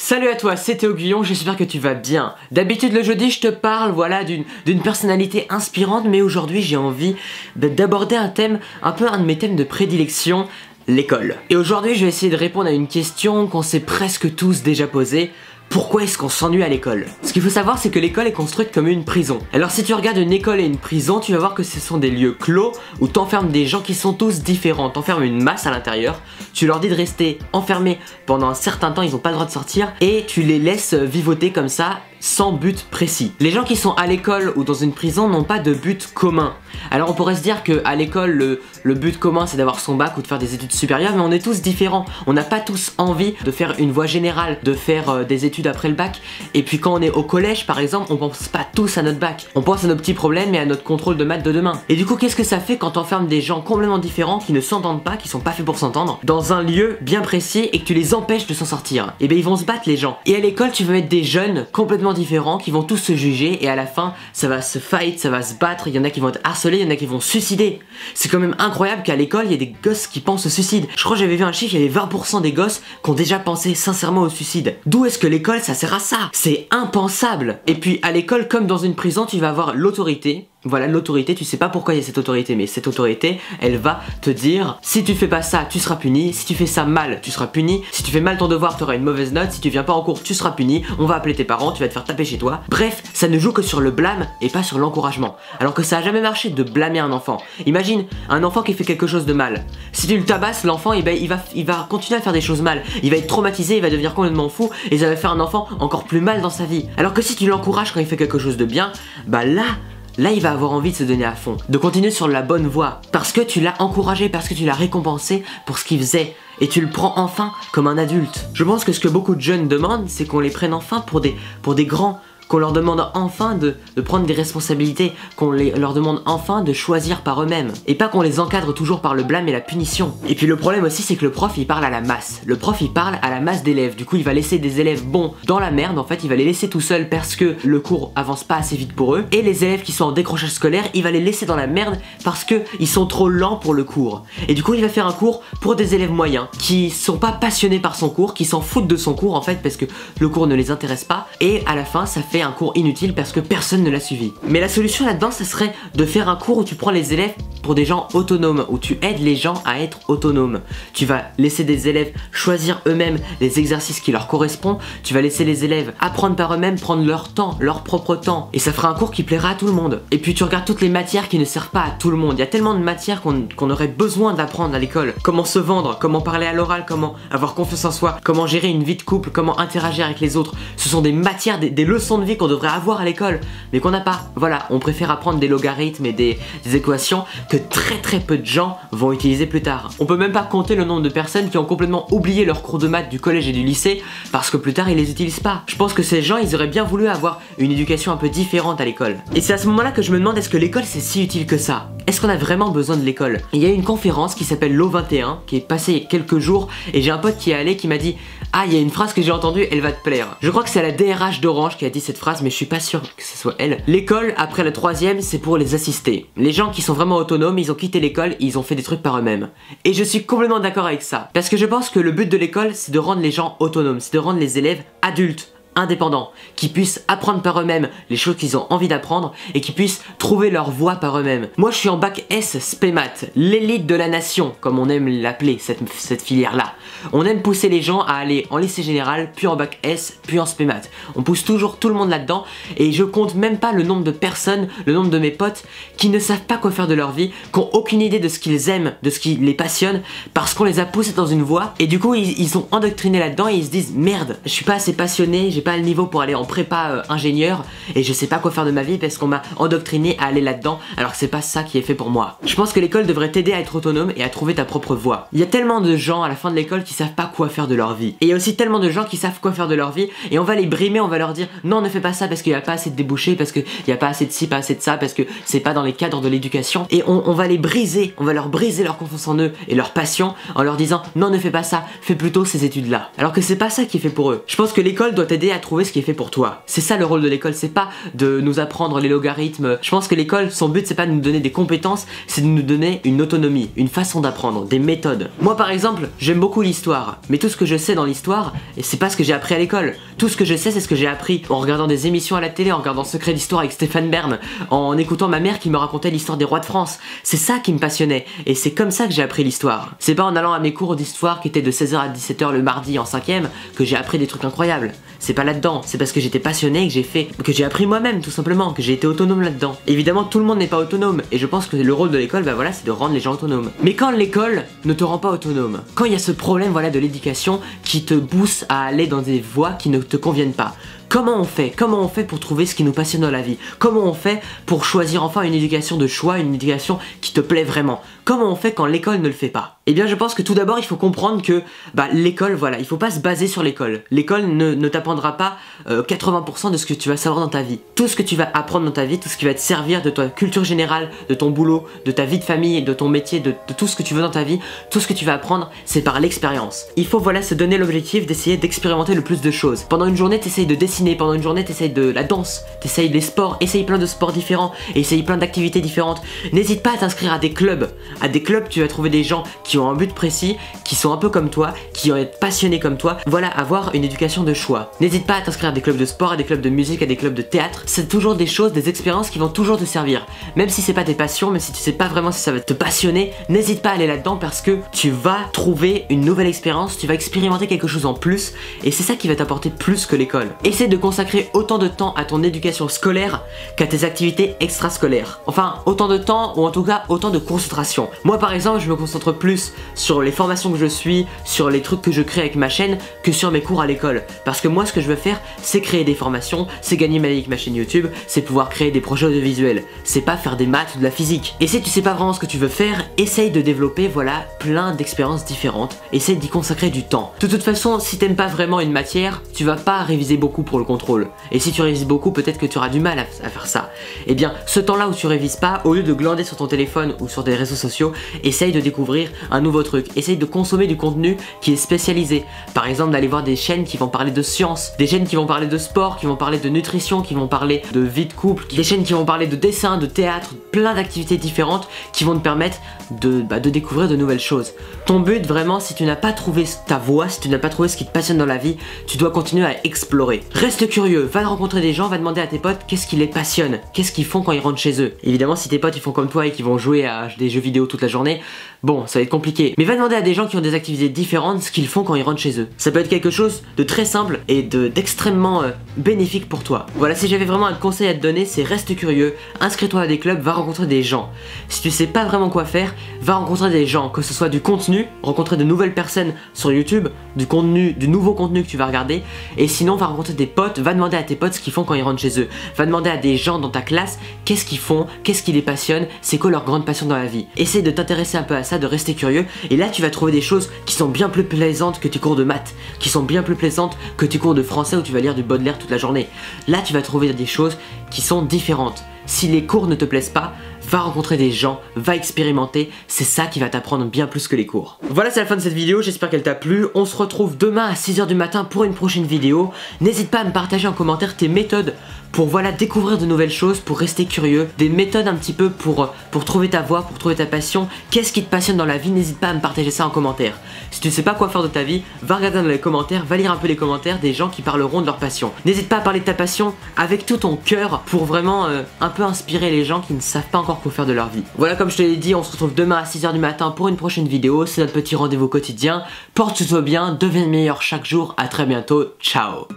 Salut à toi, c'est Théo Guillon, j'espère que tu vas bien. D'habitude le jeudi je te parle voilà, d'une personnalité inspirante, mais aujourd'hui j'ai envie d'aborder un thème, un de mes thèmes de prédilection, l'école. Et aujourd'hui je vais essayer de répondre à une question qu'on s'est presque tous déjà posée. Pourquoi est-ce qu'on s'ennuie à l'école? Ce qu'il faut savoir, c'est que l'école est construite comme une prison. Alors si tu regardes une école et une prison, tu vas voir que ce sont des lieux clos où t'enfermes des gens qui sont tous différents. T'enfermes une masse à l'intérieur, tu leur dis de rester enfermés pendant un certain temps, ils n'ont pas le droit de sortir, et tu les laisses vivoter comme ça, sans but précis. Les gens qui sont à l'école ou dans une prison n'ont pas de but commun. Alors on pourrait se dire que à l'école le but commun c'est d'avoir son bac ou de faire des études supérieures, mais on est tous différents. On n'a pas tous envie de faire une voie générale, de faire des études après le bac. Et puis quand on est au collège par exemple, on pense pas tous à notre bac. On pense à nos petits problèmes et à notre contrôle de maths de demain. Et du coup qu'est-ce que ça fait quand t'enfermes des gens complètement différents qui ne s'entendent pas, qui sont pas faits pour s'entendre, dans un lieu bien précis et que tu les empêches de s'en sortir? Et bien ils vont se battre les gens. Et à l'école tu vas mettre des jeunes complètement différents qui vont tous se juger, et à la fin ça va se fight, ça va se battre, il y en a qui vont être harcelés, il y en a qui vont se suicider. C'est quand même incroyable qu'à l'école il y ait des gosses qui pensent au suicide. Je crois que j'avais vu un chiffre, il y avait 20% des gosses qui ont déjà pensé sincèrement au suicide. D'où est-ce que l'école ça sert à ça? C'est impensable. Et puis à l'école comme dans une prison tu vas avoir l'autorité. Voilà, l'autorité, tu sais pas pourquoi il y a cette autorité, mais cette autorité, elle va te dire si tu fais pas ça, tu seras puni, si tu fais ça mal, tu seras puni, si tu fais mal ton devoir, tu auras une mauvaise note, si tu viens pas en cours, tu seras puni, on va appeler tes parents, tu vas te faire taper chez toi. Bref, ça ne joue que sur le blâme et pas sur l'encouragement. Alors que ça a jamais marché de blâmer un enfant. Imagine un enfant qui fait quelque chose de mal. Si tu le tabasses, l'enfant, il va continuer à faire des choses mal. Il va être traumatisé, il va devenir complètement fou, et ça va faire un enfant encore plus mal dans sa vie. Alors que si tu l'encourages quand il fait quelque chose de bien, bah là il va avoir envie de se donner à fond, de continuer sur la bonne voie, parce que tu l'as encouragé, parce que tu l'as récompensé pour ce qu'il faisait, et tu le prends enfin comme un adulte. Je pense que ce que beaucoup de jeunes demandent, c'est qu'on les prenne enfin pour des grands, qu'on leur demande enfin de prendre des responsabilités, qu'on leur demande enfin de choisir par eux-mêmes, et pas qu'on les encadre toujours par le blâme et la punition. Et puis le problème aussi c'est que le prof il parle à la masse, le prof il parle à la masse d'élèves, du coup il va laisser des élèves bons dans la merde, en fait il va les laisser tout seuls parce que le cours avance pas assez vite pour eux, et les élèves qui sont en décrochage scolaire il va les laisser dans la merde parce que ils sont trop lents pour le cours. Et du coup il va faire un cours pour des élèves moyens, qui sont pas passionnés par son cours, qui s'en foutent de son cours en fait parce que le cours ne les intéresse pas, et à la fin ça fait un cours inutile parce que personne ne l'a suivi. Mais la solution là-dedans, ça serait de faire un cours où tu prends les élèves pour des gens autonomes, où tu aides les gens à être autonomes. Tu vas laisser des élèves choisir eux-mêmes les exercices qui leur correspondent, tu vas laisser les élèves apprendre par eux-mêmes, prendre leur temps, leur propre temps, et ça fera un cours qui plaira à tout le monde. Et puis tu regardes toutes les matières qui ne servent pas à tout le monde. Il y a tellement de matières qu'on aurait besoin d'apprendre à l'école. Comment se vendre, comment parler à l'oral, comment avoir confiance en soi, comment gérer une vie de couple, comment interagir avec les autres. Ce sont des matières, des leçons de vie qu'on devrait avoir à l'école, mais qu'on n'a pas. Voilà, on préfère apprendre des logarithmes et des équations que très peu de gens vont utiliser plus tard. On peut même pas compter le nombre de personnes qui ont complètement oublié leurs cours de maths du collège et du lycée parce que plus tard ils les utilisent pas. Je pense que ces gens ils auraient bien voulu avoir une éducation un peu différente à l'école. Et c'est à ce moment là que je me demande, est-ce que l'école c'est si utile que ça? Est-ce qu'on a vraiment besoin de l'école? Il y a eu une conférence qui s'appelle l'O21 qui est passée il y a quelques jours, et j'ai un pote qui est allé qui m'a dit ah il y a une phrase que j'ai entendue, elle va te plaire. Je crois que c'est la DRH d'Orange qui a dit cette phrase, mais je suis pas sûr que ce soit elle. L'école après la troisième c'est pour les assistés. Les gens qui sont vraiment autonomes, ils ont quitté l'école, ils ont fait des trucs par eux-mêmes. Et je suis complètement d'accord avec ça, parce que je pense que le but de l'école c'est de rendre les gens autonomes, c'est de rendre les élèves adultes, indépendants, qui puissent apprendre par eux-mêmes les choses qu'ils ont envie d'apprendre et qui puissent trouver leur voie par eux-mêmes. Moi je suis en bac S Spémat, l'élite de la nation comme on aime l'appeler, cette filière là. On aime pousser les gens à aller en lycée général, puis en bac S, puis en Spémat. On pousse toujours tout le monde là-dedans, et je compte même pas le nombre de personnes, le nombre de mes potes qui ne savent pas quoi faire de leur vie, qui ont aucune idée de ce qu'ils aiment, de ce qui les passionne, parce qu'on les a poussés dans une voie, et du coup ils sont endoctrinés là-dedans et ils se disent merde, je suis pas assez passionné, j'ai pas le niveau pour aller en prépa ingénieur, et je sais pas quoi faire de ma vie parce qu'on m'a endoctriné à aller là-dedans alors que c'est pas ça qui est fait pour moi. Je pense que l'école devrait t'aider à être autonome et à trouver ta propre voie. Il y a tellement de gens à la fin de l'école qui savent pas quoi faire de leur vie, et il y a aussi tellement de gens qui savent quoi faire de leur vie et on va les brimer, on va leur dire non ne fais pas ça parce qu'il y a pas assez de débouchés, parce qu'il y a pas assez de ci, pas assez de ça, parce que c'est pas dans les cadres de l'éducation, et on va les briser, on va leur briser leur confiance en eux et leur passion en leur disant non ne fais pas ça, fais plutôt ces études là, alors que c'est pas ça qui est fait pour eux. Je pense que l'école doit t'aider t'aider à trouver ce qui est fait pour toi. C'est ça le rôle de l'école, c'est pas de nous apprendre les logarithmes. Je pense que l'école, son but c'est pas de nous donner des compétences, c'est de nous donner une autonomie, une façon d'apprendre, des méthodes. Moi par exemple, j'aime beaucoup l'histoire, mais tout ce que je sais dans l'histoire, c'est pas ce que j'ai appris à l'école. Tout ce que je sais, c'est ce que j'ai appris en regardant des émissions à la télé, en regardant Secret d'Histoire avec Stéphane Bern, en écoutant ma mère qui me racontait l'histoire des rois de France. C'est ça qui me passionnait, et c'est comme ça que j'ai appris l'histoire. C'est pas en allant à mes cours d'histoire qui étaient de 16h à 17h le mardi en 5ème que j'ai appris des trucs incroyables. C'est pas là-dedans, c'est parce que j'étais passionné que j'ai appris moi-même tout simplement, que j'ai été autonome là-dedans. Évidemment tout le monde n'est pas autonome, et je pense que le rôle de l'école, bah voilà, c'est de rendre les gens autonomes. Mais quand l'école ne te rend pas autonome, quand il y a ce problème voilà de l'éducation qui te pousse à aller dans des voies qui ne te conviennent pas, comment on fait? Comment on fait pour trouver ce qui nous passionne dans la vie? Comment on fait pour choisir enfin une éducation de choix, une éducation qui te plaît vraiment? Comment on fait quand l'école ne le fait pas? Eh bien je pense que tout d'abord il faut comprendre que l'école, voilà, il faut pas se baser sur l'école. L'école ne t'apprendra pas 80% de ce que tu vas savoir dans ta vie. Tout ce que tu vas apprendre dans ta vie, tout ce qui va te servir de ta culture générale, de ton boulot, de ta vie de famille, de ton métier, de tout ce que tu veux dans ta vie, tout ce que tu vas apprendre, c'est par l'expérience. Il faut voilà se donner l'objectif d'essayer d'expérimenter le plus de choses. Pendant une journée t'essayes de dessiner, pendant une journée t'essayes de la danse, t'essayes des sports, essaye plein de sports différents, et essaye plein d'activités différentes. N'hésite pas à t'inscrire à des clubs. À des clubs, tu vas trouver des gens qui ont un but précis, qui sont un peu comme toi, qui vont être passionnés comme toi. Voilà, avoir une éducation de choix. N'hésite pas à t'inscrire à des clubs de sport, à des clubs de musique, à des clubs de théâtre. C'est toujours des choses, des expériences qui vont toujours te servir. Même si c'est pas tes passions, même si tu sais pas vraiment si ça va te passionner, n'hésite pas à aller là-dedans parce que tu vas trouver une nouvelle expérience, tu vas expérimenter quelque chose en plus, et c'est ça qui va t'apporter plus que l'école. Essaie de consacrer autant de temps à ton éducation scolaire qu'à tes activités extrascolaires. Enfin, autant de temps, ou en tout cas autant de concentration. Moi par exemple, je me concentre plus sur les formations que je suis, sur les trucs que je crée avec ma chaîne, que sur mes cours à l'école. Parce que moi ce que je veux faire, c'est créer des formations, c'est gagner ma vie avec ma chaîne YouTube, c'est pouvoir créer des projets audiovisuels. C'est pas faire des maths ou de la physique. Et si tu sais pas vraiment ce que tu veux faire, essaye de développer voilà plein d'expériences différentes, essaye d'y consacrer du temps. De toute façon, si t'aimes pas vraiment une matière, tu vas pas réviser beaucoup pour le contrôle. Et si tu révises beaucoup, peut-être que tu auras du mal à faire ça. Et bien, ce temps-là où tu révises pas, au lieu de glander sur ton téléphone ou sur des réseaux sociaux, essaye de découvrir un nouveau truc. Essaye de consommer du contenu qui est spécialisé. Par exemple, d'aller voir des chaînes qui vont parler de science, des chaînes qui vont parler de sport, qui vont parler de nutrition, qui vont parler de vie de couple, des chaînes qui vont parler de dessin, de théâtre, plein d'activités différentes qui vont te permettre de découvrir de nouvelles choses. Ton but vraiment, si tu n'as pas trouvé ta voie, si tu n'as pas trouvé ce qui te passionne dans la vie, tu dois continuer à explorer. Reste curieux, va rencontrer des gens, va demander à tes potes qu'est-ce qui les passionne, qu'est-ce qu'ils font quand ils rentrent chez eux. Évidemment, si tes potes ils font comme toi et qu'ils vont jouer à des jeux vidéo toute la journée, bon, ça va être compliqué. Mais va demander à des gens qui ont des activités différentes ce qu'ils font quand ils rentrent chez eux. Ça peut être quelque chose de très simple et d'extrêmement bénéfique pour toi. Voilà, si j'avais vraiment un conseil à te donner, c'est reste curieux, inscris-toi à des clubs, va rencontrer des gens. Si tu sais pas vraiment quoi faire, va rencontrer des gens, que ce soit du contenu, rencontrer de nouvelles personnes sur YouTube, du nouveau contenu que tu vas regarder, et sinon va rencontrer des potes, va demander à tes potes ce qu'ils font quand ils rentrent chez eux. Va demander à des gens dans ta classe qu'est-ce qu'ils font, qu'est-ce qui les passionne, c'est quoi leur grande passion dans la vie. Essaye de t'intéresser un peu à ça, de rester curieux, et là tu vas trouver des choses qui sont bien plus plaisantes que tes cours de maths, qui sont bien plus plaisantes que tes cours de français où tu vas lire du Baudelaire toute la journée. Là tu vas trouver des choses qui sont différentes. Si les cours ne te plaisent pas, va rencontrer des gens, va expérimenter, c'est ça qui va t'apprendre bien plus que les cours. Voilà, c'est la fin de cette vidéo, j'espère qu'elle t'a plu. On se retrouve demain à 6h du matin pour une prochaine vidéo. N'hésite pas à me partager en commentaire tes méthodes pour voilà découvrir de nouvelles choses, pour rester curieux, des méthodes un petit peu pour trouver ta voie, pour trouver ta passion. Qu'est-ce qui te passionne dans la vie? N'hésite pas à me partager ça en commentaire. Si tu sais pas quoi faire de ta vie, va regarder dans les commentaires, va lire un peu les commentaires des gens qui parleront de leur passion. N'hésite pas à parler de ta passion avec tout ton cœur pour vraiment un peu inspirer les gens qui ne savent pas encore quoi faire de leur vie. Voilà, comme je te l'ai dit, on se retrouve demain à 6h du matin pour une prochaine vidéo. C'est notre petit rendez-vous quotidien. Porte-toi bien, deviens meilleur chaque jour. À très bientôt, ciao.